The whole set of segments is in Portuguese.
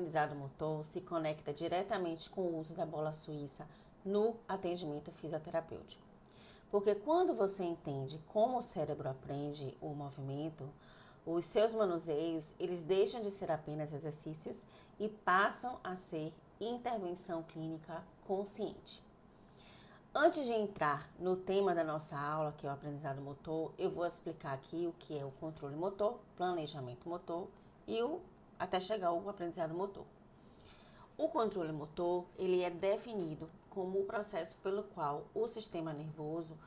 aprendizado motor se conecta diretamente com o uso da bola suíça no atendimento fisioterapêutico. Porque quando você entende como o cérebro aprende o movimento, os seus manuseios, eles deixam de ser apenas exercícios e passam a ser intervenção clínica consciente. Antes de entrar no tema da nossa aula, que é o aprendizado motor, eu vou explicar aqui o que é o controle motor, planejamento motor e até chegar ao aprendizado motor. O controle motor, ele é definido como o processo pelo qual o sistema nervoso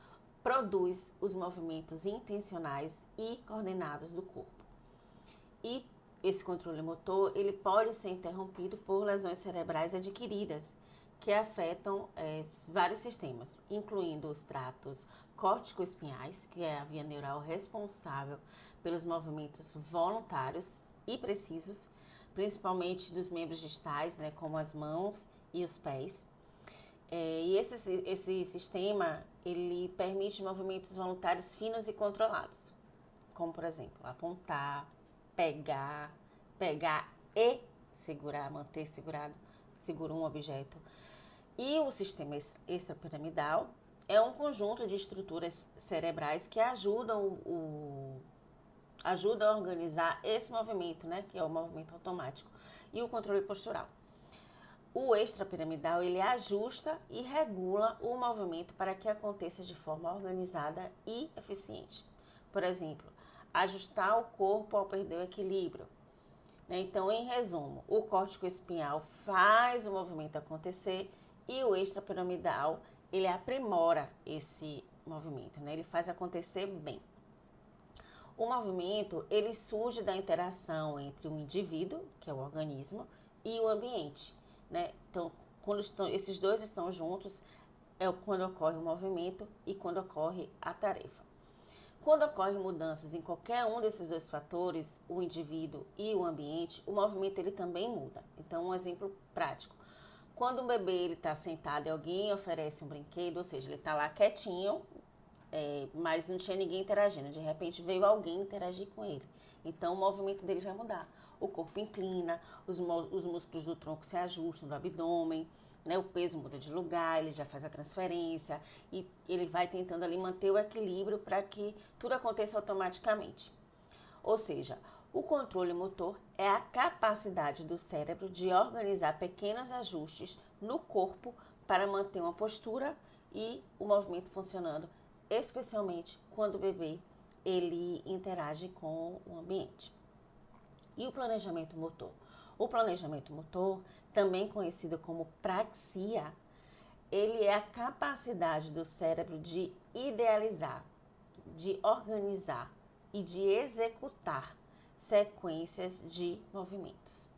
produz os movimentos intencionais e coordenados do corpo. E esse controle motor, ele pode ser interrompido por lesões cerebrais adquiridas, que afetam vários sistemas, incluindo os tratos córtico-espinhais, que é a via neural responsável pelos movimentos voluntários e precisos, principalmente dos membros distais, né, como as mãos e os pés. E esse sistema, ele permite movimentos voluntários finos e controlados, como, por exemplo, apontar, pegar e segurar, manter segura um objeto. E o sistema extrapiramidal é um conjunto de estruturas cerebrais que ajudam a organizar esse movimento, né, que é o movimento automático, e o controle postural. O extrapiramidal, ele ajusta e regula o movimento para que aconteça de forma organizada e eficiente. Por exemplo, ajustar o corpo ao perder o equilíbrio. Então, em resumo, o córtico espinhal faz o movimento acontecer e o extrapiramidal, ele aprimora esse movimento, né? Ele faz acontecer bem. O movimento, ele surge da interação entre o indivíduo, que é o organismo, e o ambiente, né? Então, quando esses dois estão juntos, é quando ocorre o movimento e quando ocorre a tarefa. Quando ocorrem mudanças em qualquer um desses dois fatores, o indivíduo e o ambiente, o movimento ele também muda. Então, um exemplo prático. Quando um bebê está sentado e alguém oferece um brinquedo, ou seja, ele está lá quietinho, mas não tinha ninguém interagindo. De repente veio alguém interagir com ele. Então o movimento dele vai mudar. O corpo inclina, os músculos do tronco se ajustam, do abdômen, né? O peso muda de lugar, ele já faz a transferência e ele vai tentando ali manter o equilíbrio para que tudo aconteça automaticamente. Ou seja, o controle motor é a capacidade do cérebro de organizar pequenos ajustes no corpo para manter uma postura e o movimento funcionando, especialmente quando o bebê ele interage com o ambiente. E o planejamento motor? O planejamento motor, também conhecido como praxia, ele é a capacidade do cérebro de idealizar, de organizar e de executar sequências de movimentos.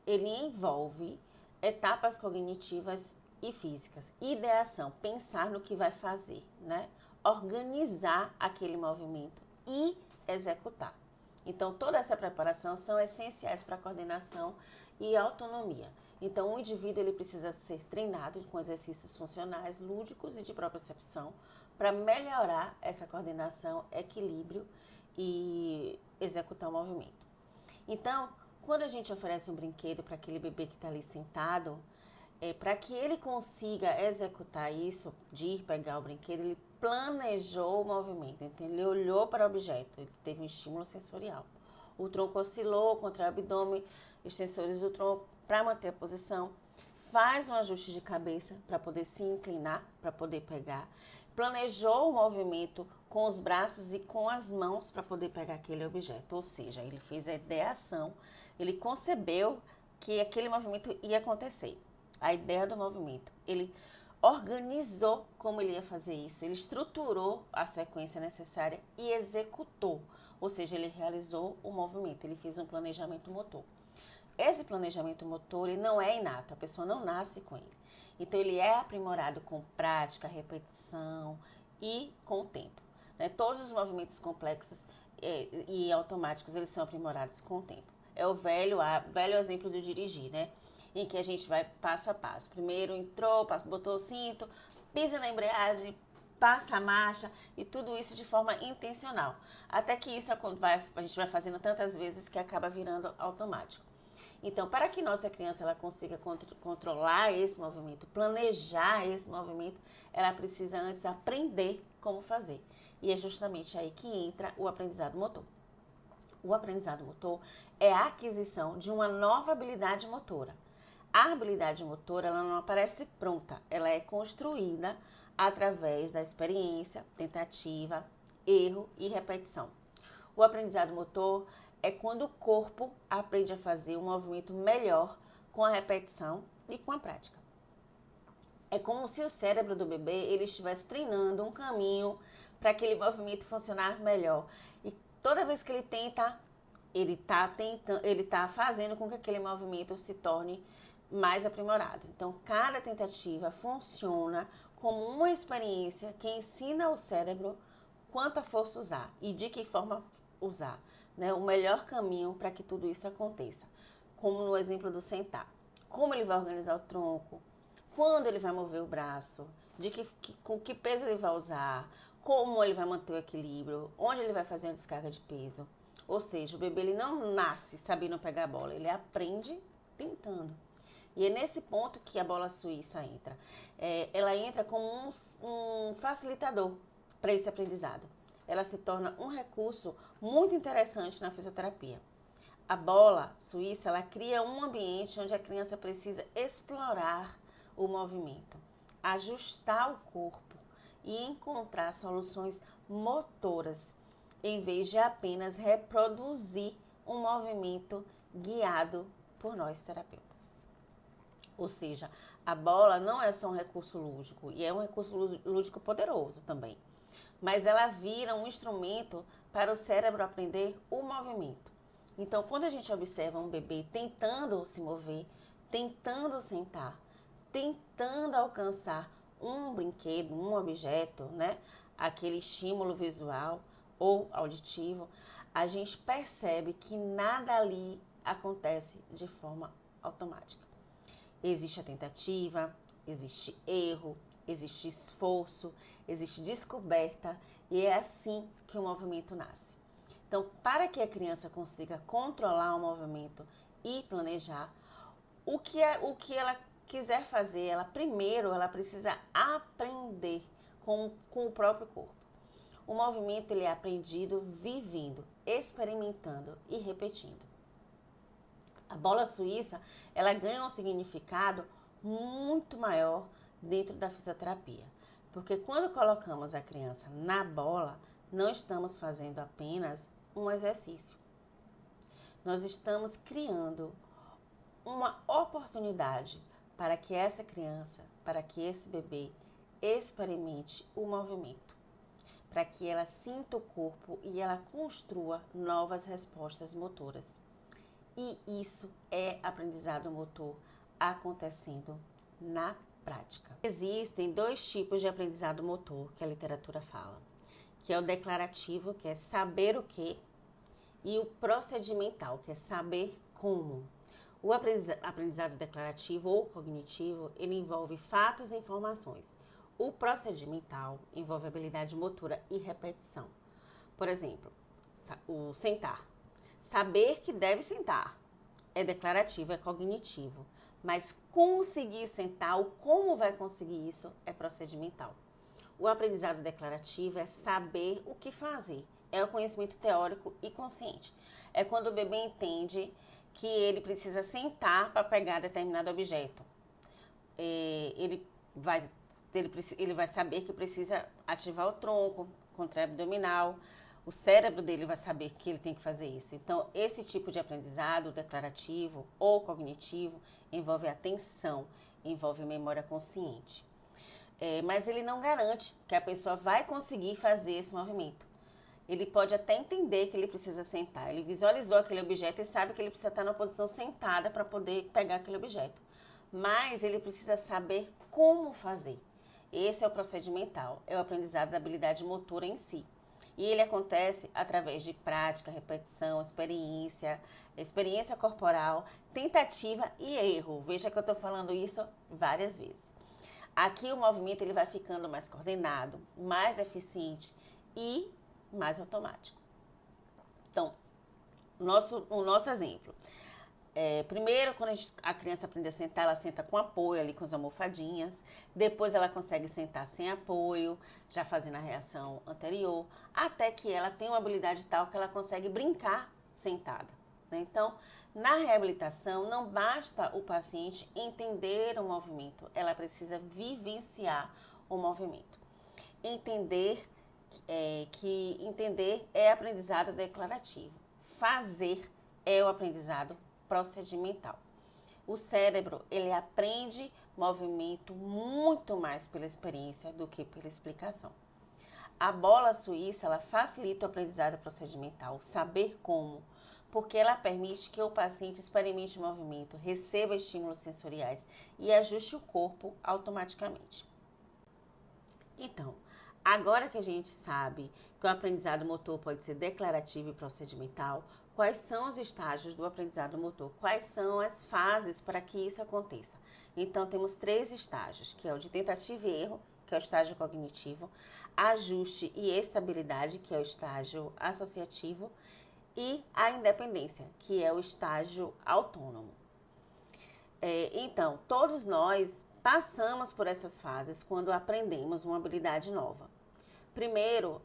Ele envolve etapas cognitivas e físicas, ideação, pensar no que vai fazer, né? Organizar aquele movimento e executar. Então, toda essa preparação são essenciais para a coordenação e autonomia. Então, o indivíduo ele precisa ser treinado com exercícios funcionais, lúdicos e de propriocepção para melhorar essa coordenação, equilíbrio e executar o movimento. Então, quando a gente oferece um brinquedo para aquele bebê que está ali sentado, para que ele consiga executar isso, de ir pegar o brinquedo, ele planejou o movimento, então ele olhou para o objeto, ele teve um estímulo sensorial. O tronco oscilou contra o abdômen, extensores do tronco para manter a posição, faz um ajuste de cabeça para poder se inclinar, para poder pegar, planejou o movimento com os braços e com as mãos para poder pegar aquele objeto, ou seja, ele fez a ideação, ele concebeu que aquele movimento ia acontecer. A ideia do movimento, ele organizou como ele ia fazer isso, ele estruturou a sequência necessária e executou, ou seja, ele realizou o movimento, ele fez um planejamento motor. Esse planejamento motor ele não é inato, a pessoa não nasce com ele. Então ele é aprimorado com prática, repetição e com o tempo. Né? Todos os movimentos complexos e automáticos eles são aprimorados com o tempo. É o velho exemplo do dirigir, né? Em que a gente vai passo a passo. Primeiro entrou, botou o cinto, pisa na embreagem, passa a marcha e tudo isso de forma intencional. Até que isso a gente vai fazendo tantas vezes que acaba virando automático. Então, para que nossa criança ela consiga controlar esse movimento, planejar esse movimento, ela precisa antes aprender como fazer. E é justamente aí que entra o aprendizado motor. O aprendizado motor é a aquisição de uma nova habilidade motora. A habilidade motora ela não aparece pronta, ela é construída através da experiência, tentativa, erro e repetição. O aprendizado motor é quando o corpo aprende a fazer um movimento melhor com a repetição e com a prática. É como se o cérebro do bebê ele estivesse treinando um caminho para aquele movimento funcionar melhor. E toda vez que ele tenta, ele está fazendo com que aquele movimento se torne mais aprimorado. Então, cada tentativa funciona como uma experiência que ensina ao cérebro quanta força usar e de que forma usar, né? O melhor caminho para que tudo isso aconteça. Como no exemplo do sentar. Como ele vai organizar o tronco, quando ele vai mover o braço, com que peso ele vai usar, como ele vai manter o equilíbrio, onde ele vai fazer uma descarga de peso. Ou seja, o bebê ele não nasce sabendo pegar a bola, ele aprende tentando. E é nesse ponto que a bola suíça entra. Ela entra como um facilitador para esse aprendizado. Ela se torna um recurso muito interessante na fisioterapia. A bola suíça, ela cria um ambiente onde a criança precisa explorar o movimento, ajustar o corpo e encontrar soluções motoras, em vez de apenas reproduzir um movimento guiado por nós terapeutas. Ou seja, a bola não é só um recurso lúdico, e é um recurso lúdico poderoso também, mas ela vira um instrumento para o cérebro aprender o movimento. Então, quando a gente observa um bebê tentando se mover, tentando sentar, tentando alcançar um brinquedo, um objeto, né? Aquele estímulo visual ou auditivo, a gente percebe que nada ali acontece de forma automática. Existe a tentativa, existe erro, existe esforço, existe descoberta e é assim que o movimento nasce. Então, para que a criança consiga controlar o movimento e planejar, o que ela quiser fazer, ela precisa aprender com o próprio corpo. O movimento ele é aprendido vivendo, experimentando e repetindo. A bola suíça, ela ganha um significado muito maior dentro da fisioterapia. Porque quando colocamos a criança na bola, não estamos fazendo apenas um exercício. Nós estamos criando uma oportunidade para que essa criança, para que esse bebê experimente o movimento, para que ela sinta o corpo e ela construa novas respostas motoras. E isso é aprendizado motor acontecendo na prática. Existem 2 tipos de aprendizado motor que a literatura fala, que é o declarativo, que é saber o que, e o procedimental, que é saber como. O aprendizado declarativo ou cognitivo, ele envolve fatos e informações. O procedimental envolve habilidade motora e repetição. Por exemplo, o sentar. Saber que deve sentar é declarativo, é cognitivo. Mas conseguir sentar, ou como vai conseguir isso, é procedimental. O aprendizado declarativo é saber o que fazer. É o conhecimento teórico e consciente. É quando o bebê entende que ele precisa sentar para pegar determinado objeto. Ele vai saber que precisa ativar o tronco, contrair o abdominal. O cérebro dele vai saber que ele tem que fazer isso. Então, esse tipo de aprendizado declarativo ou cognitivo envolve atenção, envolve memória consciente. Mas ele não garante que a pessoa vai conseguir fazer esse movimento. Ele pode até entender que ele precisa sentar. Ele visualizou aquele objeto e sabe que ele precisa estar na posição sentada para poder pegar aquele objeto. Mas ele precisa saber como fazer. Esse é o procedimental, é o aprendizado da habilidade motora em si. E ele acontece através de prática, repetição, experiência corporal, tentativa e erro. Veja que eu estou falando isso várias vezes. Aqui o movimento ele vai ficando mais coordenado, mais eficiente e mais automático. Então, o nosso exemplo. Primeiro, quando a criança aprende a sentar, ela senta com apoio ali com as almofadinhas. Depois ela consegue sentar sem apoio, já fazendo a reação anterior, até que ela tem uma habilidade tal que ela consegue brincar sentada, né? Então, na reabilitação, não basta o paciente entender o movimento, ela precisa vivenciar o movimento. Entender que entender é aprendizado declarativo. Fazer é o aprendizado procedimental. O cérebro, ele aprende movimento muito mais pela experiência do que pela explicação. A bola suíça, ela facilita o aprendizado procedimental, o saber como, porque ela permite que o paciente experimente o movimento, receba estímulos sensoriais e ajuste o corpo automaticamente. Então, agora que a gente sabe que o aprendizado motor pode ser declarativo e procedimental, quais são os estágios do aprendizado motor? Quais são as fases para que isso aconteça? Então, temos 3 estágios, que é o de tentativa e erro, que é o estágio cognitivo, ajuste e estabilidade, que é o estágio associativo, e a independência, que é o estágio autônomo. Então, todos nós passamos por essas fases quando aprendemos uma habilidade nova. Primeiro,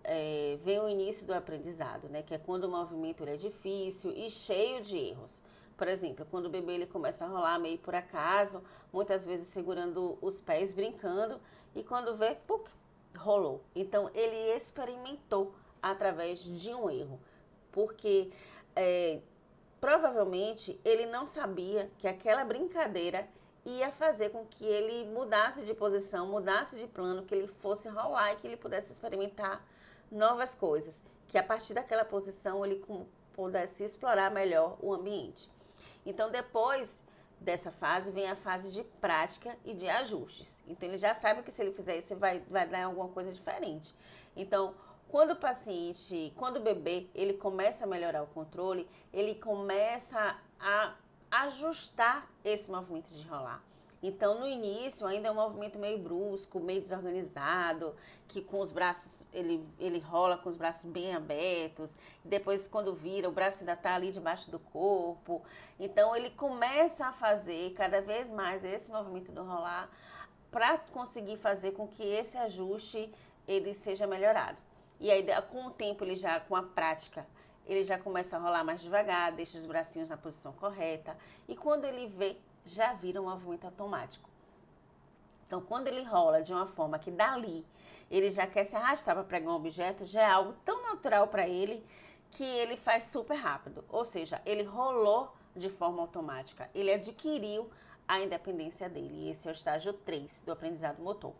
vem o início do aprendizado, né? Que é quando o movimento é difícil e cheio de erros. Por exemplo, quando o bebê ele começa a rolar meio por acaso, muitas vezes segurando os pés, brincando, e quando vê, puc, rolou. Então, ele experimentou através de um erro, porque provavelmente ele não sabia que aquela brincadeira ia fazer com que ele mudasse de posição, mudasse de plano, que ele fosse rolar e que ele pudesse experimentar novas coisas, que a partir daquela posição ele pudesse explorar melhor o ambiente. Então, depois dessa fase, vem a fase de prática e de ajustes. Então, ele já sabe que se ele fizer isso, vai dar alguma coisa diferente. Então, quando o bebê, ele começa a melhorar o controle, ele começa a ajustar esse movimento de rolar. Então, no início, ainda é um movimento meio brusco, meio desorganizado, que com os braços, ele rola com os braços bem abertos. Depois, quando vira, o braço ainda está ali debaixo do corpo. Então, ele começa a fazer cada vez mais esse movimento do rolar para conseguir fazer com que esse ajuste ele seja melhorado. E aí, com o tempo, com a prática, ele já começa a rolar mais devagar, deixa os bracinhos na posição correta. E quando ele vê, já vira um movimento automático. Então, quando ele rola de uma forma que dali ele já quer se arrastar para pegar um objeto, já é algo tão natural para ele que ele faz super rápido. Ou seja, ele rolou de forma automática, ele adquiriu a independência dele. E esse é o estágio 3 do aprendizado motor.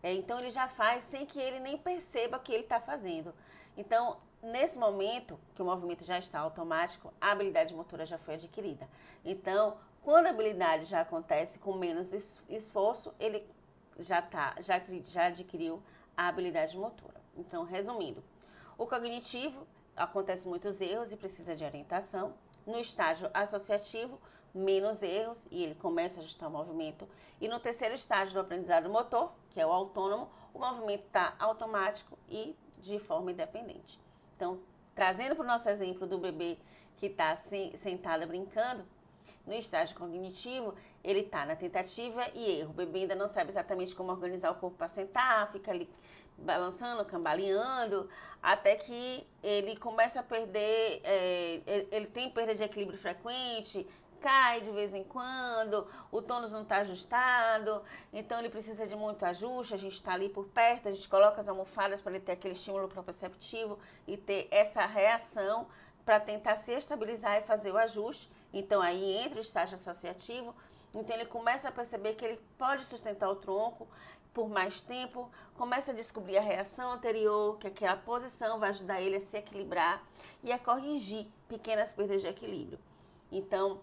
Então, ele já faz sem que ele nem perceba o que ele está fazendo. Então, nesse momento que o movimento já está automático, a habilidade motora já foi adquirida. Então, quando a habilidade já acontece com menos esforço, ele já adquiriu a habilidade motora. Então, resumindo, o cognitivo acontece muitos erros e precisa de orientação. No estágio associativo, menos erros e ele começa a ajustar o movimento. E no terceiro estágio do aprendizado motor, que é o autônomo, o movimento está automático e de forma independente. Então, trazendo para o nosso exemplo do bebê que está sentado brincando, no estágio cognitivo, ele está na tentativa e erro. O bebê ainda não sabe exatamente como organizar o corpo para sentar, fica ali balançando, cambaleando, até que ele começa a perder, ele tem perda de equilíbrio frequente, cai de vez em quando, o tônus não está ajustado, então ele precisa de muito ajuste, a gente está ali por perto, a gente coloca as almofadas para ele ter aquele estímulo proprioceptivo e ter essa reação para tentar se estabilizar e fazer o ajuste. Então, aí entra o estágio associativo. Então, ele começa a perceber que ele pode sustentar o tronco por mais tempo, começa a descobrir a reação anterior, que aquela posição vai ajudar ele a se equilibrar e a corrigir pequenas perdas de equilíbrio. Então,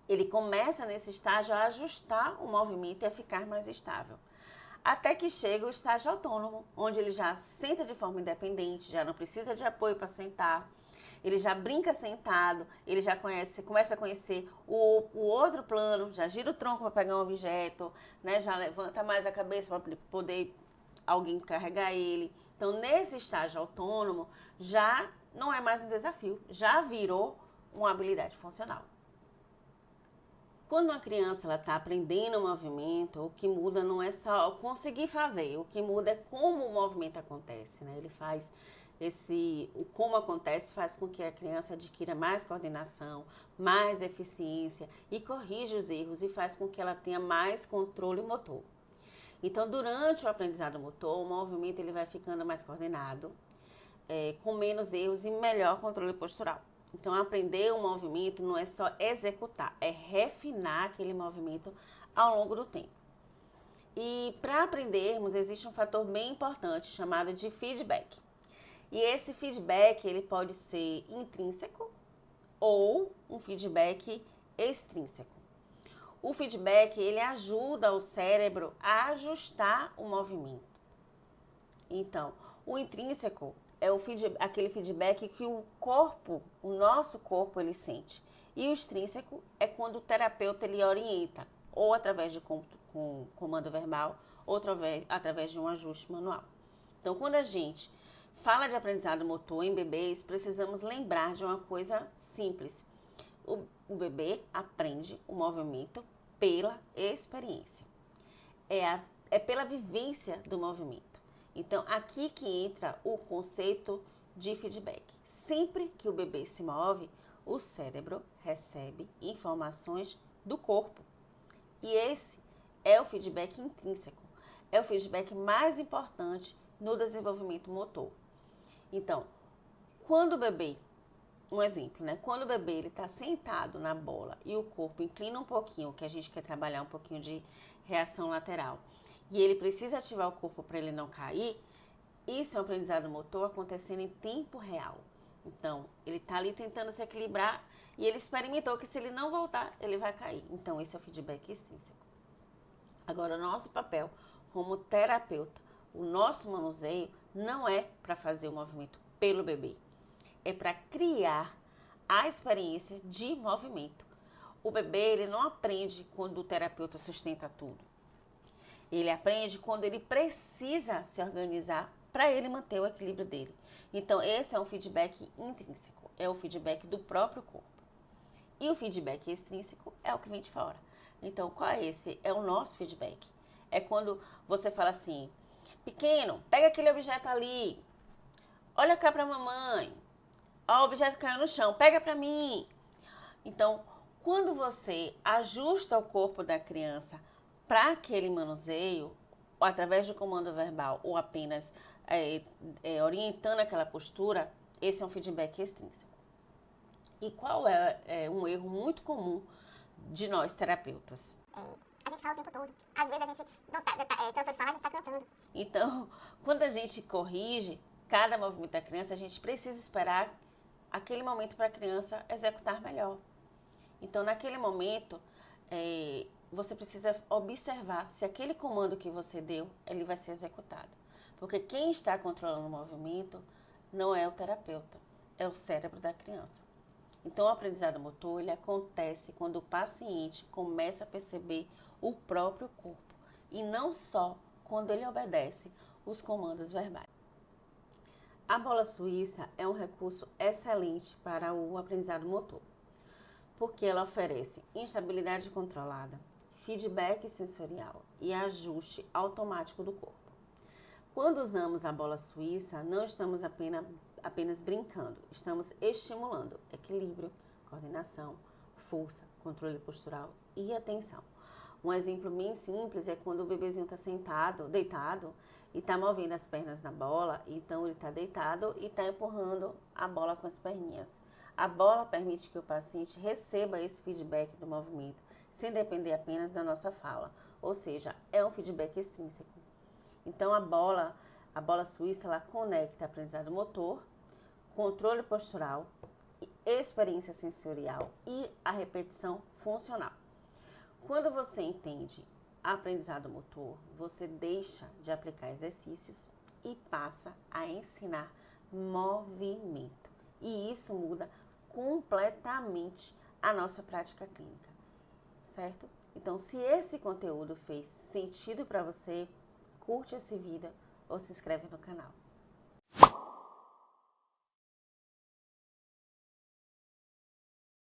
ele começa nesse estágio a ajustar o movimento e a ficar mais estável. Até que chega o estágio autônomo, onde ele já senta de forma independente, já não precisa de apoio para sentar. Ele já brinca sentado, ele já começa a conhecer o outro plano, já gira o tronco para pegar um objeto, né? Já levanta mais a cabeça para poder alguém carregar ele. Então, nesse estágio autônomo, já não é mais um desafio, já virou uma habilidade funcional. Quando uma criança está aprendendo o movimento, o que muda não é só conseguir fazer, o que muda é como o movimento acontece, né? Ele faz o como acontece faz com que a criança adquira mais coordenação, mais eficiência e corrija os erros e faz com que ela tenha mais controle motor. Então, durante o aprendizado motor, o movimento ele vai ficando mais coordenado, com menos erros e melhor controle postural. Então, aprender o movimento não é só executar, é refinar aquele movimento ao longo do tempo. E para aprendermos, existe um fator bem importante chamado de feedback. E esse feedback ele pode ser intrínseco ou um feedback extrínseco. O feedback ele ajuda o cérebro a ajustar o movimento. Então, o intrínseco é aquele feedback que o nosso corpo, ele sente. E o extrínseco é quando o terapeuta ele orienta, ou através de comando verbal, ou através de um ajuste manual. Então, quando a gente fala de aprendizado motor em bebês, precisamos lembrar de uma coisa simples. O bebê aprende o movimento pela experiência. É pela vivência do movimento. Então, aqui que entra o conceito de feedback. Sempre que o bebê se move, o cérebro recebe informações do corpo. E esse é o feedback intrínseco. É o feedback mais importante no desenvolvimento motor. Então, quando o bebê, um exemplo, né? Quando o bebê está sentado na bola e o corpo inclina um pouquinho, que a gente quer trabalhar um pouquinho de reação lateral, e ele precisa ativar o corpo para ele não cair, isso é um aprendizado motor acontecendo em tempo real. Então, ele está ali tentando se equilibrar e ele experimentou que se ele não voltar, ele vai cair. Então, esse é o feedback extrínseco. Agora, o nosso papel como terapeuta, o nosso manuseio não é para fazer o movimento pelo bebê, é para criar a experiência de movimento. O bebê ele não aprende quando o terapeuta sustenta tudo. Ele aprende quando ele precisa se organizar para ele manter o equilíbrio dele. Então, esse é um feedback intrínseco, é o feedback do próprio corpo. E o feedback extrínseco é o que vem de fora. Então, qual é esse? É o nosso feedback. É quando você fala assim, pequeno, pega aquele objeto ali, olha cá para a mamãe, ó, o objeto caiu no chão, pega para mim. Então, quando você ajusta o corpo da criança para aquele manuseio, ou através de comando verbal, ou apenas orientando aquela postura, esse é um feedback extrínseco. E qual é um erro muito comum de nós terapeutas? A gente fala o tempo todo. Às vezes a gente não cansou de falar, a gente está cantando. Então, quando a gente corrige cada movimento da criança, a gente precisa esperar aquele momento para a criança executar melhor. Então, naquele momento, você precisa observar se aquele comando que você deu, ele vai ser executado. Porque quem está controlando o movimento não é o terapeuta, é o cérebro da criança. Então, o aprendizado motor, ele acontece quando o paciente começa a perceber o próprio corpo e não só quando ele obedece os comandos verbais. A bola suíça é um recurso excelente para o aprendizado motor, porque ela oferece instabilidade controlada, feedback sensorial e ajuste automático do corpo. Quando usamos a bola suíça, não estamos apenas brincando, estamos estimulando equilíbrio, coordenação, força, controle postural e atenção. Um exemplo bem simples é quando o bebezinho está deitado, e está movendo as pernas na bola, então ele está deitado e está empurrando a bola com as perninhas. A bola permite que o paciente receba esse feedback do movimento, sem depender apenas da nossa fala, ou seja, é um feedback extrínseco. Então, a bola suíça, ela conecta aprendizado motor, controle postural, experiência sensorial e a repetição funcional. Quando você entende aprendizado motor, você deixa de aplicar exercícios e passa a ensinar movimento. E isso muda completamente a nossa prática clínica, certo? Então, se esse conteúdo fez sentido para você, curte esse vídeo ou se inscreve no canal.